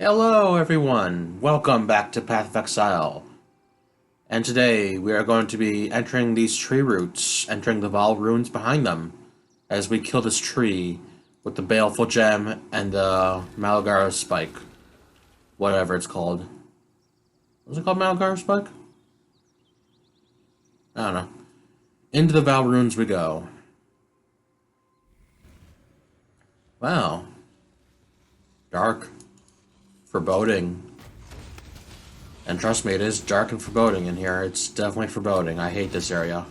Hello everyone, welcome back to Path of Exile. And today we are going to be entering these tree roots, entering the Vaal Ruins behind them, as we kill this tree with the Baleful Gem and the Malagara Spike. Whatever it's called. Was it called Malagara Spike? I don't know. Into the Vaal Ruins we go. Wow. Dark. Foreboding. And trust me, it is dark and foreboding in here. It's definitely foreboding. I hate this area.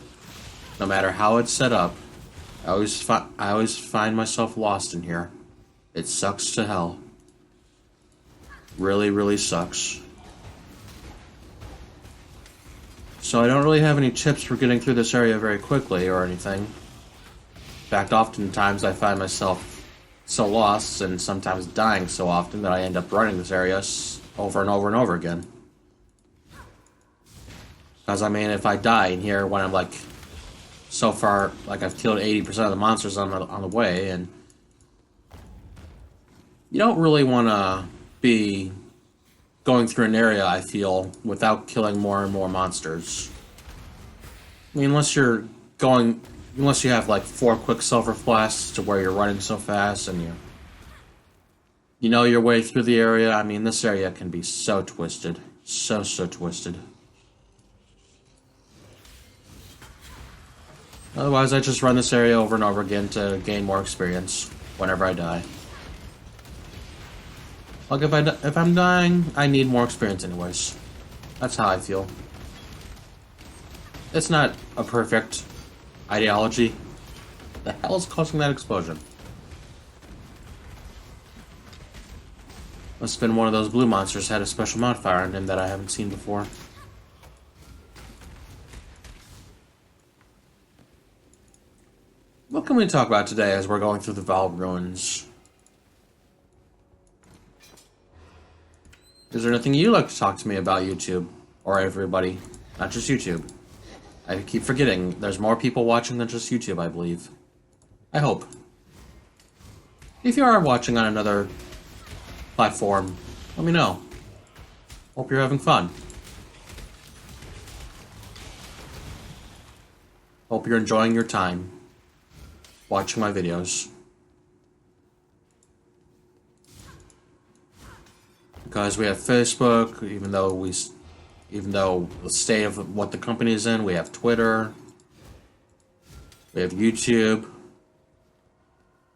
No matter how it's set up, I always find myself lost in here. It sucks to hell. Really, really sucks. So I don't really have any tips for getting through this area very quickly or anything. In fact, oftentimes I find myself so lost and sometimes dying so often that I end up running this area over and over and over again. Because I mean, if I die in here when I'm like so far, like I've killed 80% of the monsters on the way, and you don't really want to be going through an area, I feel, without killing more and more monsters. I mean, unless you have like 4 quicksilver flasks to where you're running so fast and you know your way through the area. I mean, this area can be so twisted. So twisted. Otherwise, I just run this area over and over again to gain more experience whenever I die. Like, if I'm dying, I need more experience anyways. That's how I feel. It's not a perfect ideology. The hell is causing that explosion? Must have been one of those blue monsters had a special modifier on him that I haven't seen before. What can we talk about today as we're going through the Vaal Ruins? Is there anything you'd like to talk to me about, YouTube? Or everybody? Not just YouTube. I keep forgetting, there's more people watching than just YouTube, I believe. I hope. If you are watching on another platform, let me know. Hope you're having fun. Hope you're enjoying your time watching my videos. Because we have Facebook, even though the state of what the company is in, we have Twitter, we have YouTube,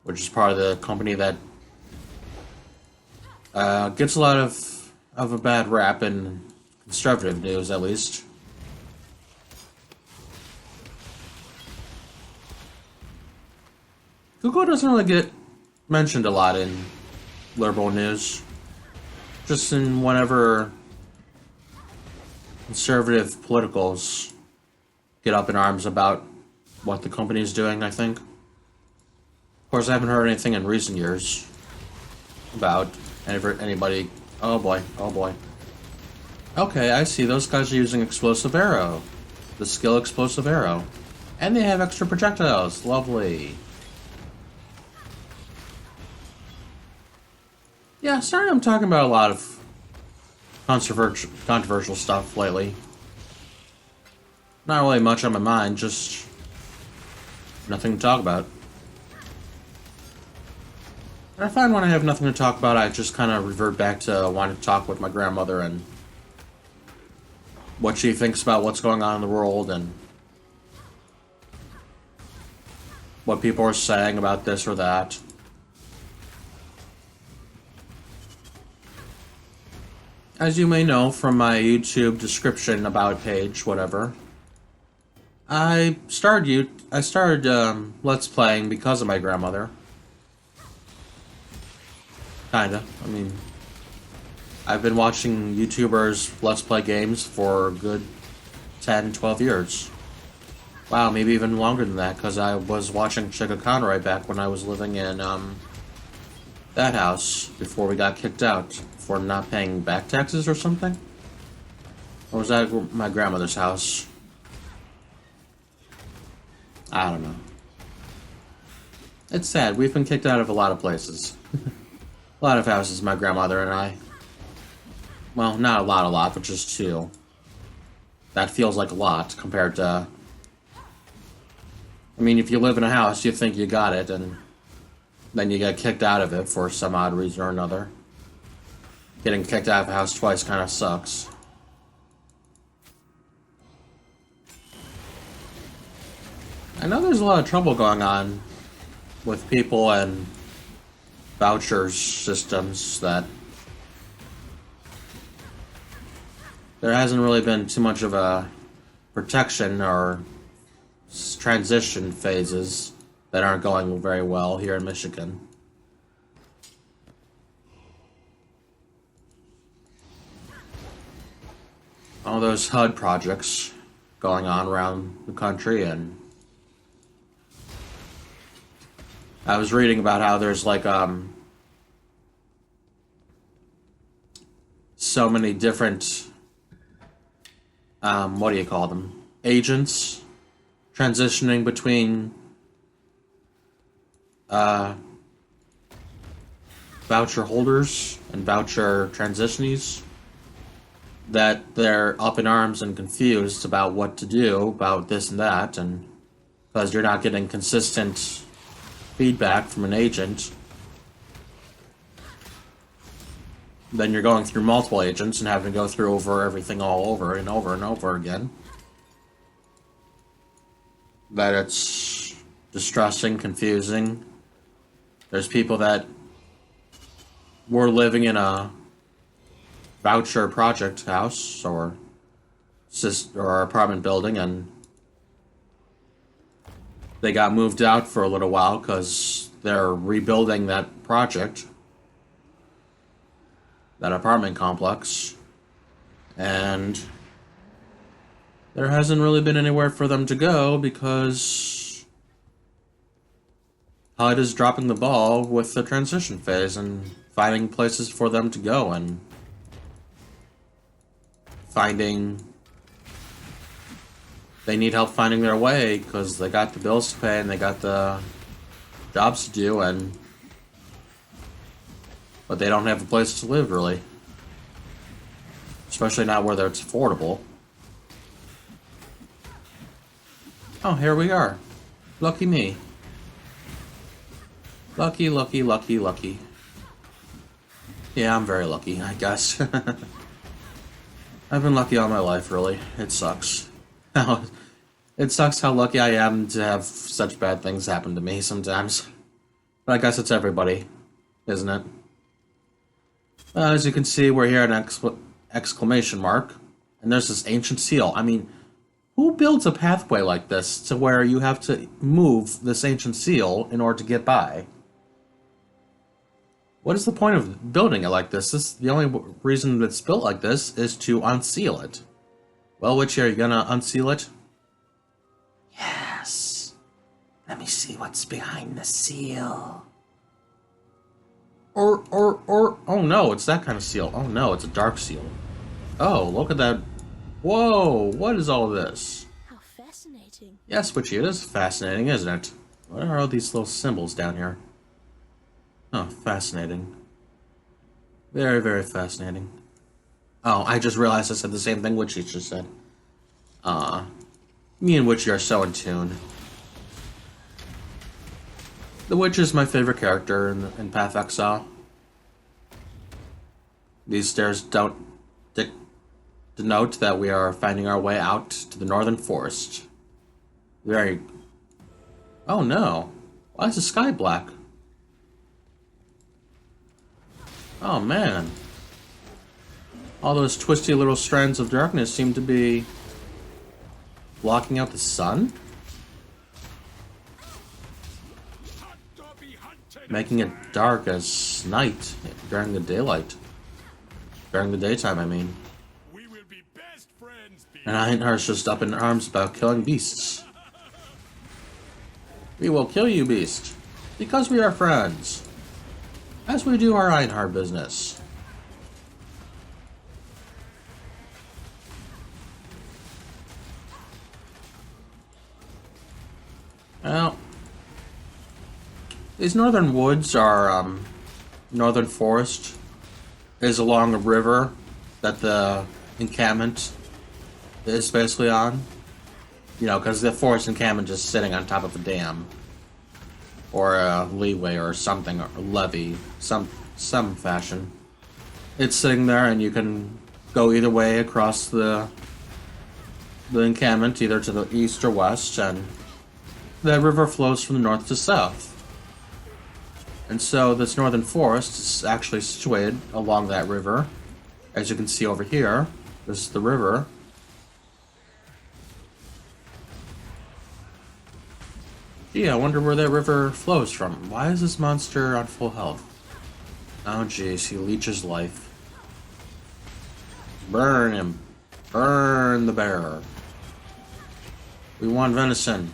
which is part of the company that gets a lot of a bad rap in conservative news, at least. Google doesn't really get mentioned a lot in liberal news. Just in whenever conservative politicals get up in arms about what the company is doing, I think. Of course, I haven't heard anything in recent years about anybody. Oh boy, oh boy. Okay, I see. Those guys are using explosive arrow. The skill explosive arrow. And they have extra projectiles. Lovely. Yeah, sorry I'm talking about a lot of controversial stuff lately. Not really much on my mind, just nothing to talk about. And I find when I have nothing to talk about, I just kind of revert back to wanting to talk with my grandmother and what she thinks about what's going on in the world and what people are saying about this or that. As you may know from my YouTube description about page, whatever, I started Let's Playing because of my grandmother. Kinda. I mean, I've been watching YouTubers Let's Play games for a good 10, 12 years. Wow, maybe even longer than that, because I was watching Chica Conroy back when I was living in, that house before we got kicked out for not paying back taxes or something? Or was that my grandmother's house? I don't know. It's sad. We've been kicked out of a lot of places. A lot of houses, my grandmother and I. Well, not a lot, but just 2. That feels like a lot compared to... I mean, if you live in a house, you think you got it, and then you get kicked out of it for some odd reason or another. Getting kicked out of a house twice kind of sucks. I know there's a lot of trouble going on with people and voucher systems that there hasn't really been too much of a protection or transition phases that aren't going very well here in Michigan. All those HUD projects going on around the country, and I was reading about how there's like so many different what do you call them? Agents transitioning between voucher holders and voucher transitionees, that they're up in arms and confused about what to do about this and that, and because you're not getting consistent feedback from an agent, then you're going through multiple agents and having to go through over everything all over and over and over again. That it's distressing, confusing. There's people that were living in a voucher project house or apartment building, and they got moved out for a little while because they're rebuilding that project, that apartment complex, and there hasn't really been anywhere for them to go because HUD is dropping the ball with the transition phase and finding places for them to go, and they need help finding their way because they got the bills to pay and they got the jobs to do, but they don't have a place to live, really. Especially not where it's affordable. Oh, here we are. Lucky me. Lucky, lucky, lucky, lucky. Yeah, I'm very lucky, I guess. I've been lucky all my life, really. It sucks. It sucks how lucky I am to have such bad things happen to me sometimes. But I guess it's everybody, isn't it? As you can see, we're here at an exclamation mark. And there's this ancient seal. I mean, who builds a pathway like this to where you have to move this ancient seal in order to get by? What is the point of building it like this? The only reason it's built like this is to unseal it. Well, Witchy, are you gonna unseal it? Yes. Let me see what's behind the seal. Oh no, it's that kind of seal. Oh no, it's a dark seal. Oh, look at that. Whoa, what is all this? How fascinating. Yes, Witchy, it is fascinating, isn't it? What are all these little symbols down here? Oh, fascinating. Very, very fascinating. Oh, I just realized I said the same thing Witchy just said. Me and Witchy are so in tune. The Witch is my favorite character in Path Exile. These stairs don't denote that we are finding our way out to the northern forest. Very... Oh no. Why is the sky black? Oh man. All those twisty little strands of darkness seem to be blocking out the sun? Making it dark as night during the daylight. During the daytime, I mean. We will be best friends, And Einhar's just up in arms about killing beasts. We will kill you, beast, because we are friends. As we do our Einhar business. Well, these northern woods are, northern forest is along a river that the encampment is basically on. You know, because the forest encampment is sitting on top of a dam. Or a leeway or something, or a levee, some fashion. It's sitting there and you can go either way across the encampment, either to the east or west, and the river flows from the north to south. And so this northern forest is actually situated along that river. As you can see over here, this is the river. Gee, I wonder where that river flows from. Why is this monster on full health? Oh jeez, he leeches life. Burn him. Burn the bear. We want venison.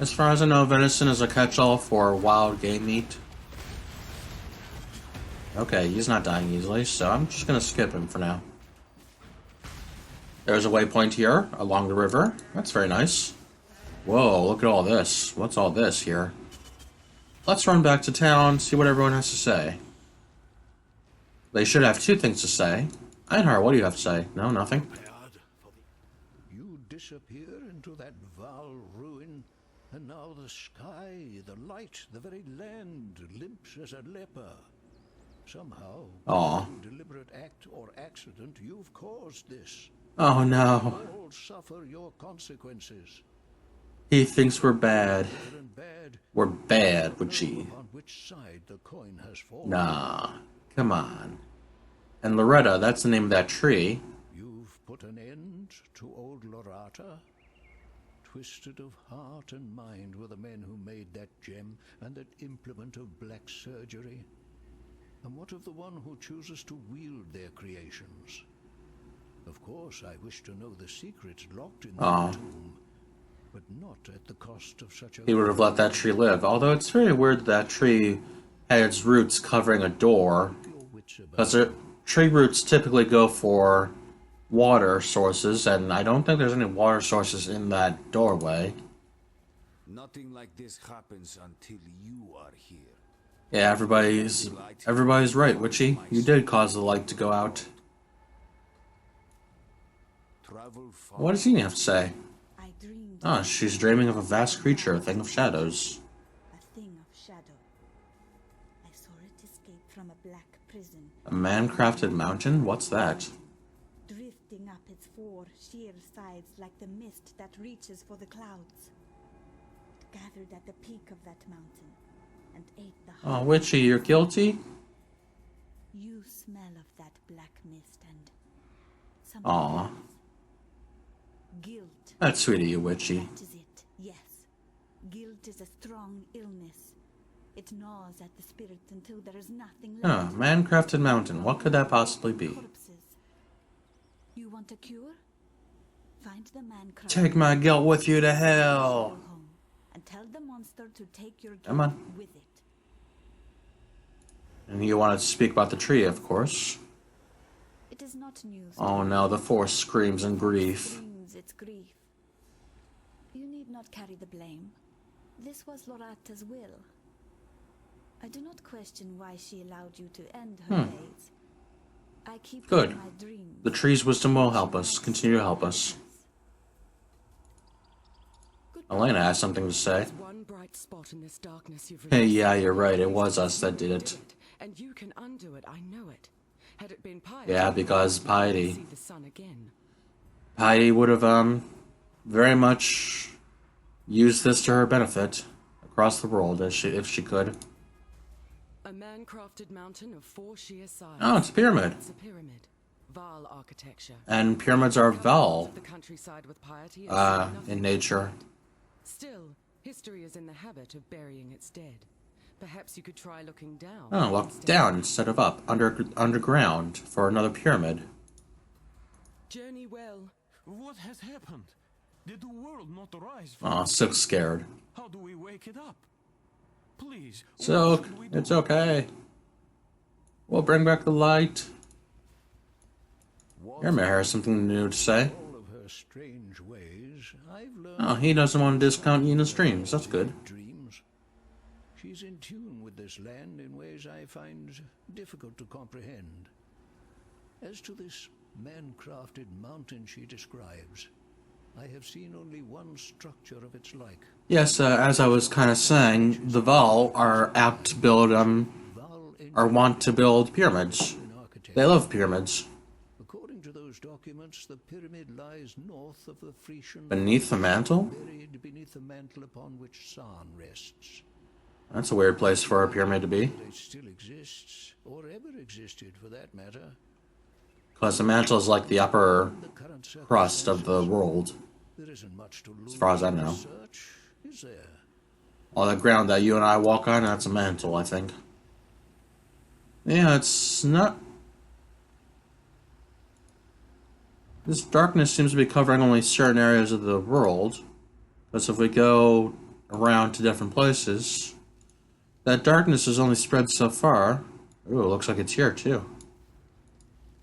As far as I know, venison is a catch-all for wild game meat. Okay, he's not dying easily, so I'm just gonna skip him for now. There's a waypoint here, along the river. That's very nice. Whoa, look at all this. What's all this here? Let's run back to town, see what everyone has to say. They should have two things to say. Einhar, what do you have to say? No, nothing. You disappear into that Vaal ruin, and now the sky, the light, the very land limps as a leper. Somehow, through deliberate act or accident, you've caused this. Oh no. All suffer your consequences. He thinks we're bad. Bad. We're bad, would she? On which side the coin has fallen. Nah, come on. And Loretta, that's the name of that tree. You've put an end to old Lorata. Twisted of heart and mind were the men who made that gem and that implement of black surgery. And what of the one who chooses to wield their creations? Of course, I wish to know the secrets locked in that tomb, but not at the cost of such a... He would have let that tree live, although it's very weird that tree had its roots covering a door, because tree roots typically go for water sources, and I don't think there's any water sources in that doorway. Nothing like this happens until you are here. Yeah, everybody's right, Witchy. You did cause the light to go out. What does he have to say? Oh, she's dreaming of a vast creature, a thing of shadows. A thing of shadow. I saw it escape from a black prison. A man-crafted mountain? What's that? Drifting up its four sheer sides like the mist that reaches for the clouds. It gathered at the peak of that mountain and ate the heart. Oh, Witchy, you're guilty? You smell of that black mist and something Aw. else. Guilt. That's sweet of you, Witchy. That is it, yes. Guilt is a strong illness. It gnaws at the spirit until there is nothing left. Huh, man-crafted mountain. What could that possibly be? Corpses. You want a cure? Find the man. Take my guilt with you to hell. Go home and tell the monster to take your Come guilt on. with it. And you wanted to speak about the tree, of course. It is not news. Oh no, the forest screams in grief. Screams its grief. You need not carry the blame. This was Lorata's will. I do not question why she allowed you to end her days. I keep Good. my dreams. The tree's wisdom will help us. Continue to help us. Elena has something to say. One bright spot in this darkness you've Hey, yeah, you're right. It was us that did it. And you can undo it, I know it. Had it been piety, Yeah, because piety. see the sun again. Piety would have, very much used this to her benefit across the world if she could. A man-crafted mountain of 4 sheer sides. Oh, it's a pyramid. It's a pyramid. Vaal architecture. And pyramids are Vaal, The countryside with piety and in nature. Still, history is in the habit of burying its dead. Perhaps you could try looking down. Oh, well, down instead of up, underground for another pyramid. Journey well. What has happened? Did the world not rise? Oh, Silk's scared. How do we wake it up? Please. Silk, what should we do? it's okay. We'll bring back the light. Here, Mayor has something new to say. All of her strange ways, I've learned. Oh, he doesn't want to discount Ina's dreams. That's good. Dreams. She's in tune with this land in ways I find difficult to comprehend. As to this man-crafted mountain she describes, I have seen only one structure of its like. Yes, as I was kind of saying, the Vaal are apt to build, or want to build pyramids. They love pyramids. According to those documents, the pyramid lies north of the Frisian... Beneath the mantle? Buried beneath the mantle upon which Sarn rests. That's a weird place for a pyramid to be. It still exists, or ever existed for that matter. Because the mantle is like the upper The current crust of the world, there isn't much to lose as far as I know. research, is there? All the ground that you and I walk on, that's a mantle, I think. Yeah, it's not... This darkness seems to be covering only certain areas of the world. Because if we go around to different places, that darkness is only spread so far. Ooh, it looks like it's here, too.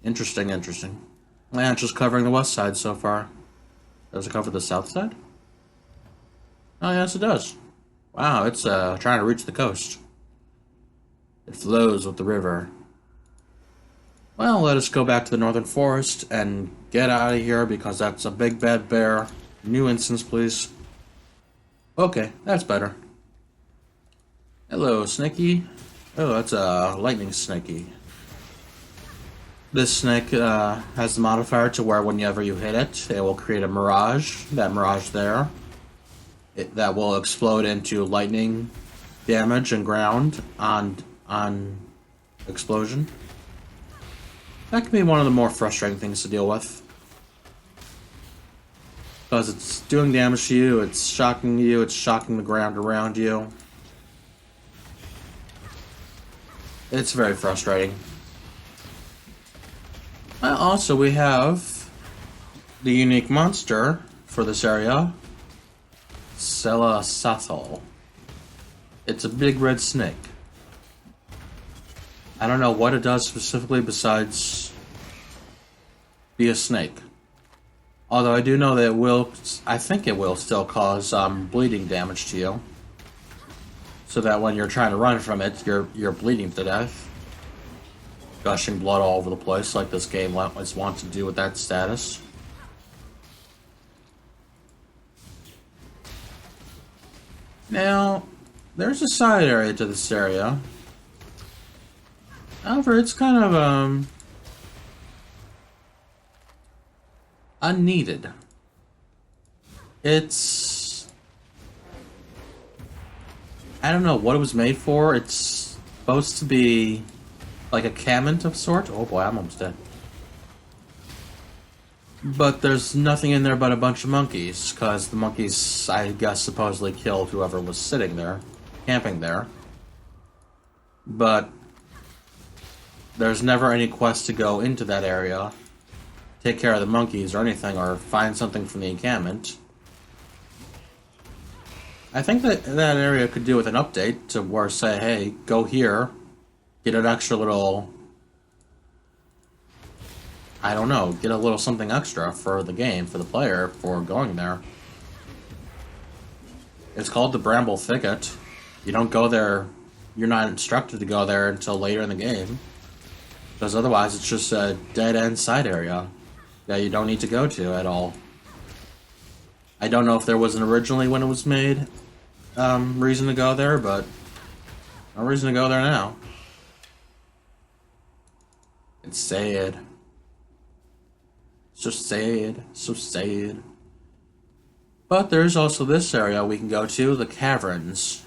Interesting, interesting. Yeah, it's just covering the west side so far. Does it cover the south side? Oh, yes, it does. Wow, it's trying to reach the coast. It flows with the river. Well, let us go back to the northern forest and get out of here because that's a big bad bear. New instance, please. Okay, that's better. Hello, Snaky. Oh, that's a lightning snaky. This snake has the modifier to where whenever you hit it, it will create a mirage. That mirage there, that will explode into lightning damage and ground on explosion. That can be one of the more frustrating things to deal with. Because it's doing damage to you, it's shocking the ground around you. It's very frustrating. Also, we have the unique monster for this area, Selasathal. It's a big red snake. I don't know what it does specifically besides be a snake. Although I do know that it will, I think it will still cause bleeding damage to you. So that when you're trying to run from it, you're bleeding to death. Gushing blood all over the place like this game wants to do with that status. Now, there's a side area to this area. However, it's kind of, unneeded. It's... I don't know what it was made for. It's supposed to be like a encampment of sort. Oh boy, I'm almost dead. But there's nothing in there but a bunch of monkeys, because the monkeys, I guess, supposedly killed whoever was sitting there, camping there. But there's never any quest to go into that area, take care of the monkeys or anything, or find something from the encampment. I think that area could do with an update to where say, hey, go here, get an extra little, I don't know, get a little something extra for the game, for the player, for going there. It's called the Bramble Thicket. You don't go there, you're not instructed to go there until later in the game. Because otherwise it's just a dead-end side area that you don't need to go to at all. I don't know if there was an originally when it was made reason to go there, but no reason to go there now. It's sad. So sad, so sad. But there's also this area we can go to, the caverns.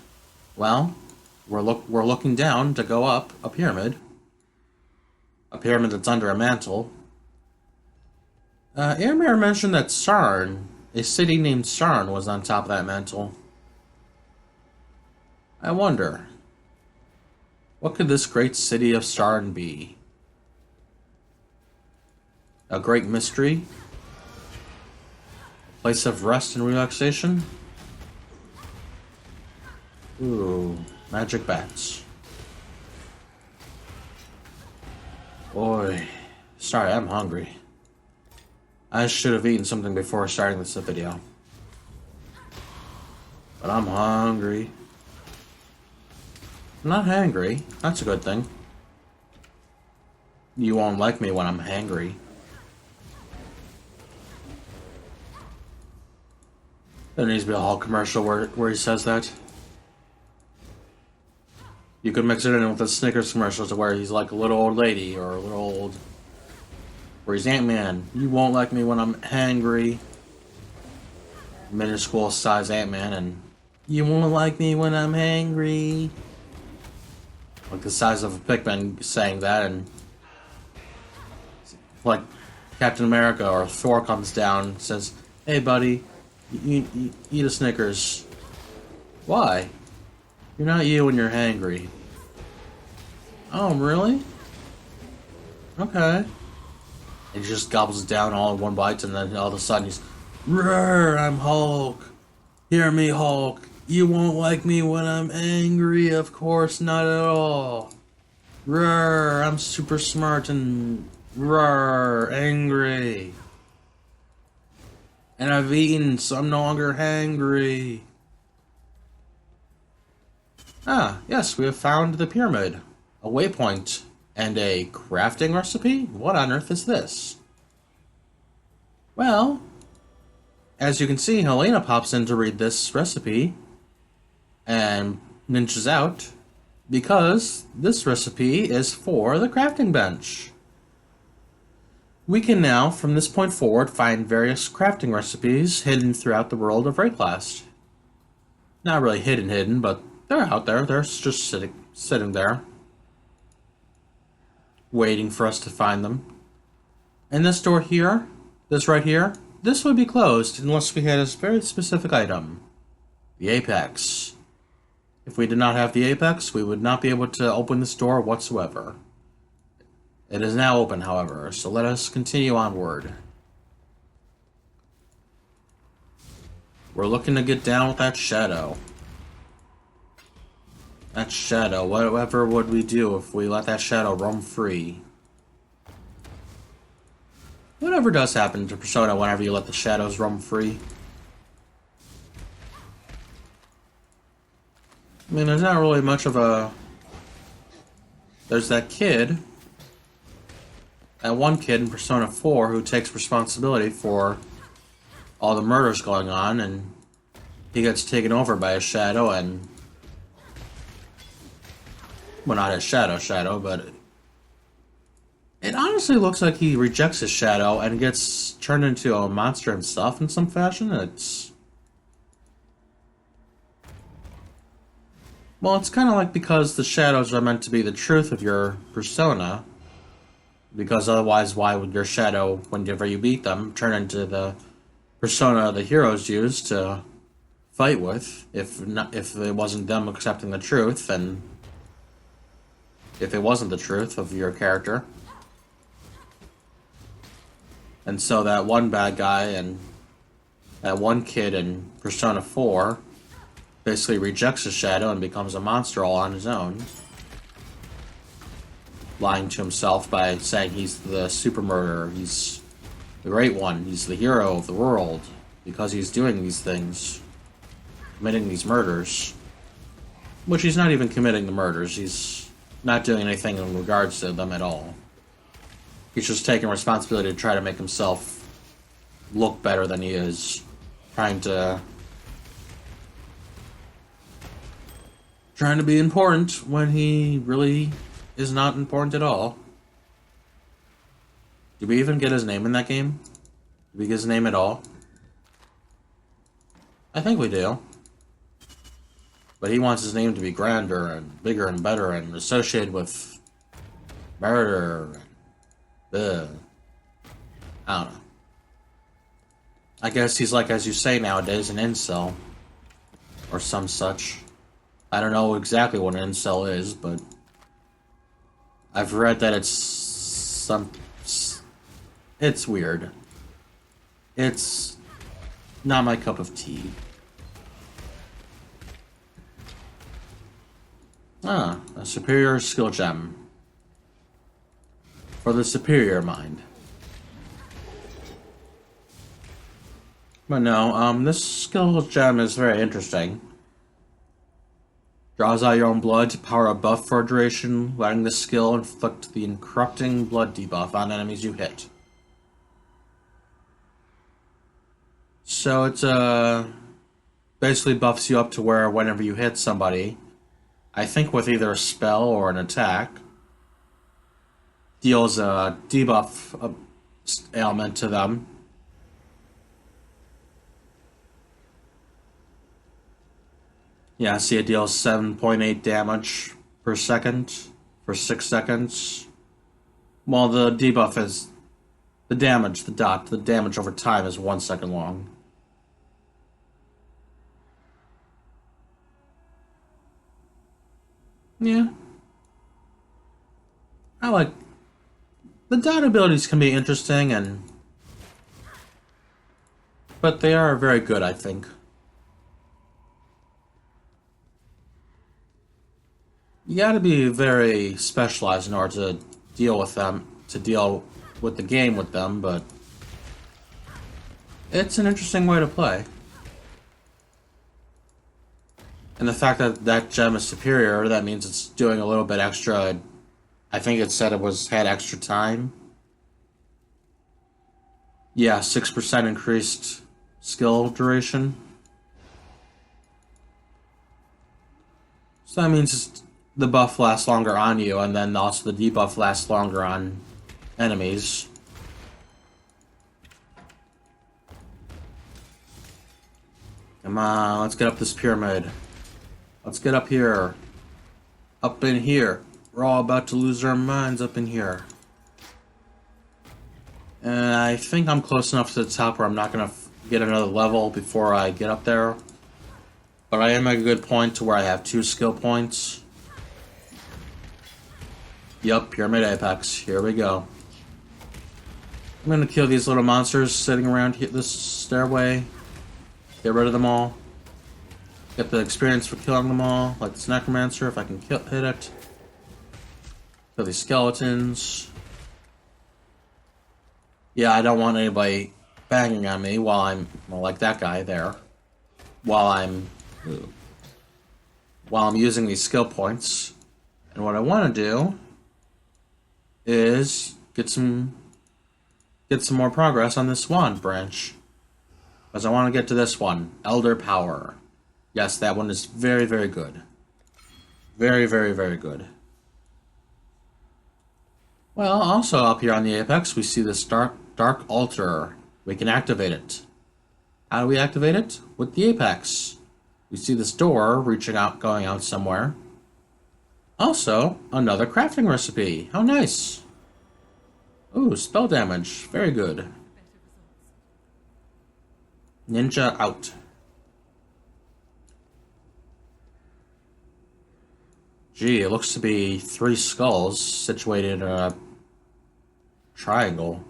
Well, we're looking down to go up a pyramid. A pyramid that's under a mantle. Airmare mentioned that Sarn, a city named Sarn, was on top of that mantle. I wonder, what could this great city of Sarn be? A great mystery? A place of rest and relaxation? Ooh, magic bats. Boy, sorry, I'm hungry. I should have eaten something before starting this video. But I'm hungry. I'm not hangry. That's a good thing. You won't like me when I'm hangry. There needs to be a whole commercial where he says that. You could mix it in with the Snickers commercials to where he's like a little old lady or a little old... Where he's Ant-Man. You won't like me when I'm hangry. Minuscule size Ant-Man, and you won't like me when I'm hangry. Like the size of a Pikmin saying that, and like Captain America or Thor comes down and says, "Hey buddy, you eat a Snickers." Why? You're not you when you're hangry. Oh, really? Okay. And he just gobbles it down all in one bite, and then all of a sudden he's, "Roar, I'm Hulk. Hear me, Hulk. You won't like me when I'm angry, of course, not at all. Roar, I'm super smart and roar, angry. And I've eaten, so I'm no longer hangry." Ah, yes, we have found the pyramid, a waypoint, and a crafting recipe? What on earth is this? Well, as you can see, Helena pops in to read this recipe and ninjas out because this recipe is for the crafting bench. We can now, from this point forward, find various crafting recipes hidden throughout the world of Wraeclast. Not really hidden, but they're out there. They're just sitting there, waiting for us to find them. And this door here, this right here, this would be closed unless we had a very specific item. The Apex. If we did not have the Apex, we would not be able to open this door whatsoever. It is now open, however, so let us continue onward. We're looking to get down with that shadow. That shadow, whatever would we do if we let that shadow roam free? Whatever does happen to Persona whenever you let the shadows roam free. I mean, there's not really much of a... There's that kid, that one kid in Persona 4 who takes responsibility for all the murders going on, and he gets taken over by a shadow, and... Well, not his shadow, but... It honestly looks like he rejects his shadow and gets turned into a monster himself in some fashion. It's... Well, it's kind of like because the shadows are meant to be the truth of your persona. Because otherwise, why would your shadow, whenever you beat them, turn into the persona the heroes use to fight with? If it wasn't them accepting the truth, and if it wasn't the truth of your character. And so that one bad guy and that one kid in Persona 4 basically rejects his shadow and becomes a monster all on his own. Lying to himself by saying he's the super murderer, he's the great one, he's the hero of the world, because he's doing these things, committing these murders. Which he's not even committing the murders, he's not doing anything in regards to them at all. He's just taking responsibility to try to make himself look better than he is. Trying to be important when he really is not important at all. Did we even get his name in that game? Did we get his name at all? I think we do. But he wants his name to be grander and bigger and better and associated with murder and... I don't know. I guess he's like, as you say nowadays, an incel. Or some such. I don't know exactly what an incel is, but... I've read that it's weird. It's not my cup of tea. Ah, a superior skill gem. For the superior mind. But no, this skill gem is very interesting. Draws out your own blood to power a buff for a duration, letting this skill inflict the corrupting blood debuff on enemies you hit. So it's basically buffs you up to where whenever you hit somebody, I think with either a spell or an attack, deals a debuff ailment to them. Yeah, see it deals 7.8 damage per second for 6 seconds. While the debuff is the damage, the damage over time is 1 second long. Yeah. I like... The dot abilities can be interesting, but they are very good, I think. You gotta be very specialized in order to deal with them, to deal with the game with them, but it's an interesting way to play. And the fact that that gem is superior, that means it's doing a little bit extra. I think it said had extra time. Yeah, 6% increased skill duration. So that means the buff lasts longer on you, and then also the debuff lasts longer on enemies. Come on, let's get up this pyramid. Let's get up here. Up in here. We're all about to lose our minds up in here. And I think I'm close enough to the top where I'm not going to get another level before I get up there. But I am at a good point to where I have 2 skill points. Yup, Pyramid Apex. Here we go. I'm going to kill these little monsters sitting around here, this stairway. Get rid of them all. Get the experience for killing them all, like this necromancer, if I can hit it. Kill these skeletons. Yeah, I don't want anybody banging on me while I'm, well, like that guy there. While I'm using these skill points. And what I want to do is get some more progress on this wand branch. Because I want to get to this one, Elder Power. Yes, that one is very, very good. Very, very, very good. Well, also up here on the apex, we see this dark altar. We can activate it. How do we activate it? With the apex. We see this door reaching out, going out somewhere. Also, another crafting recipe. How nice. Ooh, spell damage. Very good. Ninja out. Gee, it looks to be 3 skulls situated in a triangle.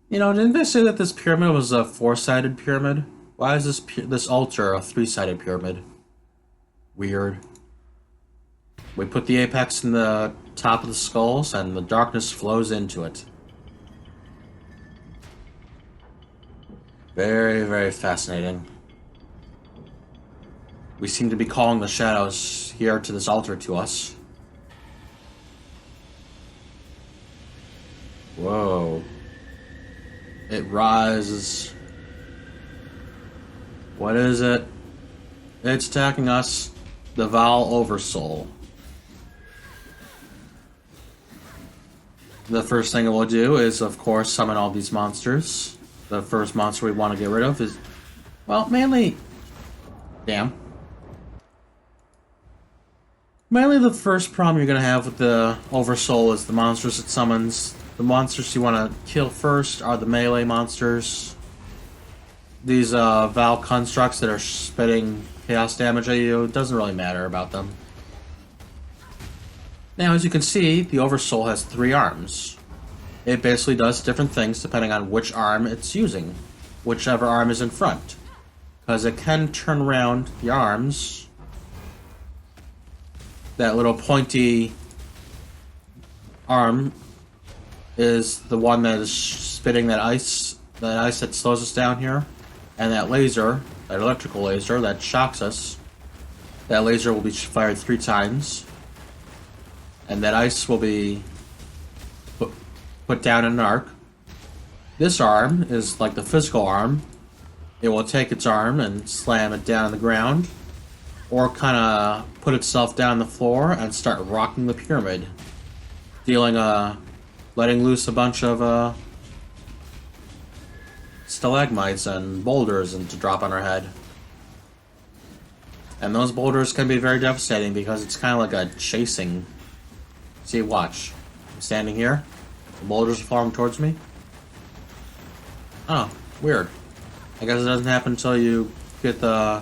You know, didn't they say that this pyramid was a 4-sided pyramid? Why is this altar a 3-sided pyramid? Weird. We put the apex in the top of the skulls, and the darkness flows into it. Very, very fascinating. We seem to be calling the shadows here to this altar to us. Whoa. It rises. What is it? It's attacking us. The Vaal Oversoul. The first thing it will do is, of course, summon all these monsters. The first monster we want to get rid of is, well, mainly... Damn. Mainly the first problem you're going to have with the Oversoul is the monsters it summons. The monsters you want to kill first are the melee monsters. These Vaal constructs that are spitting chaos damage at you, it doesn't really matter about them. Now, as you can see, the Oversoul has 3 arms. It basically does different things depending on which arm it's using, whichever arm is in front. Because it can turn around the arms. That little pointy arm is the one that is spitting that ice that slows us down here. And that laser, that electrical laser that shocks us, that laser will be fired 3 times. And that ice will be put down in an arc. This arm is like the physical arm. It will take its arm and slam it down on the ground, or kind of put itself down on the floor and start rocking the pyramid, letting loose a bunch of stalagmites and boulders and to drop on our head. And those boulders can be very devastating because it's kind of like a chasing. See, watch. I'm standing here. The boulders are falling towards me. Oh, weird. I guess it doesn't happen until you get the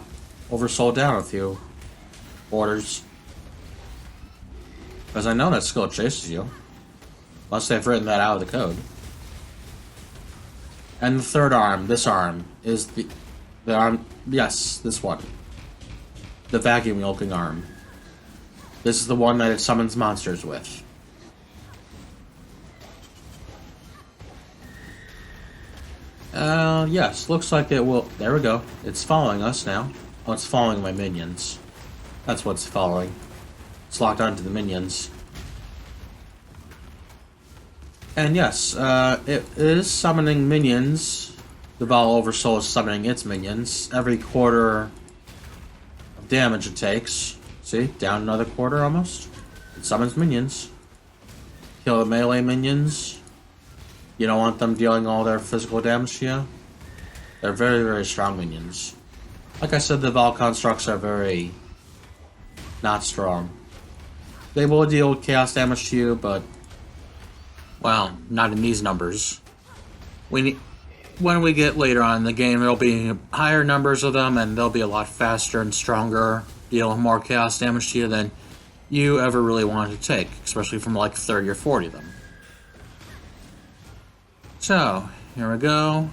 Oversoul down a few borders. Because I know that skill chases you. Unless they've written that out of the code. And the third arm, this arm, is the arm, yes, this one. The vacuum milking arm. This is the one that it summons monsters with. Yes, looks like it will. There we go. It's following us now. Oh, it's following my minions. That's what's following. It's locked onto the minions. And yes, it is summoning minions. The Vaal Oversoul is summoning its minions. Every quarter of damage it takes. See? Down another quarter almost. It summons minions. Kill the melee minions. You don't want them dealing all their physical damage to you. They're very, very strong minions. Like I said, the Vaal constructs are very not strong. They will deal chaos damage to you, but well, not in these numbers. When we get later on in the game, there'll be higher numbers of them, and they'll be a lot faster and stronger, deal more chaos damage to you than you ever really wanted to take, especially from like 30 or 40 of them. So, here we go.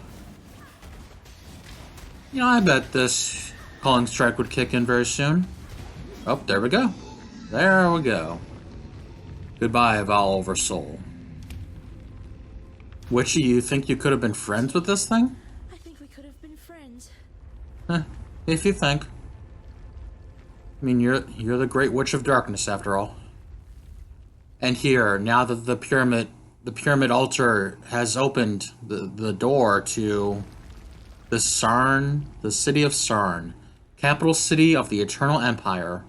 You know, I bet this calling strike would kick in very soon. Oh, there we go. There we go. Goodbye, Vaal Oversoul. Witchy, you think you could have been friends with this thing? I think we could have been friends. If you think. I mean, you're the Great Witch of Darkness, after all. And here, now that the pyramid altar has opened the door to the Sarn, the city of Sarn, capital city of the Eternal Empire,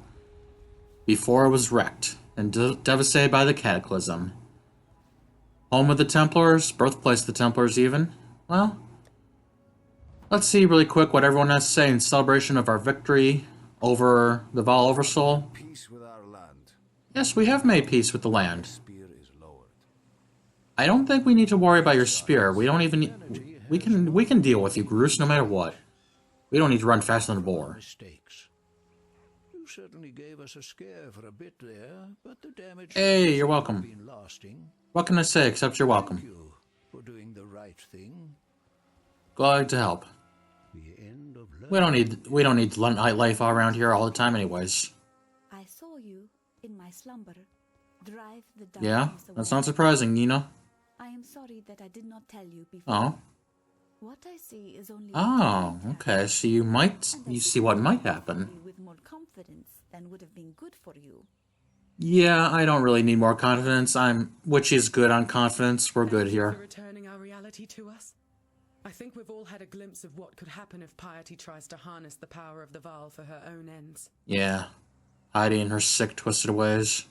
before it was wrecked and devastated by the Cataclysm. Home of the Templars, birthplace of the Templars even. Well, let's see really quick what everyone has to say in celebration of our victory over the Vaal Oversoul. Peace with our land. Yes, we have made peace with the land. Spear is lowered. I don't think we need to worry about your spear. We don't even... We can deal with you, Groose, no matter what. We don't need to run faster than a boar. Mistakes. You certainly gave us a scare for a bit there, but the damage Hey, you're welcome. been lasting. What can I say except you're Thank welcome? you for doing the right thing. Glad to help. The end of We don't need nightlife around here all the time anyways. I saw you, in my slumber, drive the Yeah, darkness away. that's not surprising, Nina. I am sorry that I did not tell you before. Oh. What I see is only Oh, okay, so you see what might happen. with more confidence than would have been good for you. Yeah, I don't really need more confidence. Witchy is good on confidence. We're good Thank you here. for returning our reality to us. I think we've all had a glimpse of what could happen if Piety tries to harness the power of the Vaal for her own ends. Yeah. Heidi and her sick, twisted ways.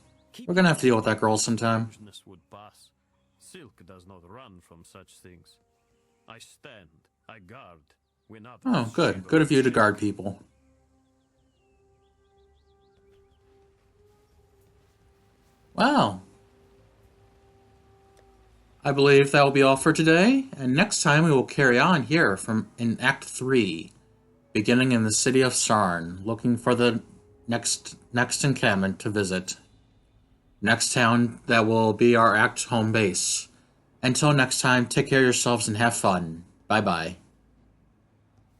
We're gonna have to deal with that girl sometime. Foolishness would pass. Silk does not run from such things. I stand, I guard, when others Oh, good. shiver Good of you to shake. guard people. Well, I believe that will be all for today, and next time we will carry on here in Act 3, beginning in the city of Sarn, looking for the next encampment to visit. Next town that will be our Act home base. Until next time, take care of yourselves and have fun. Bye-bye.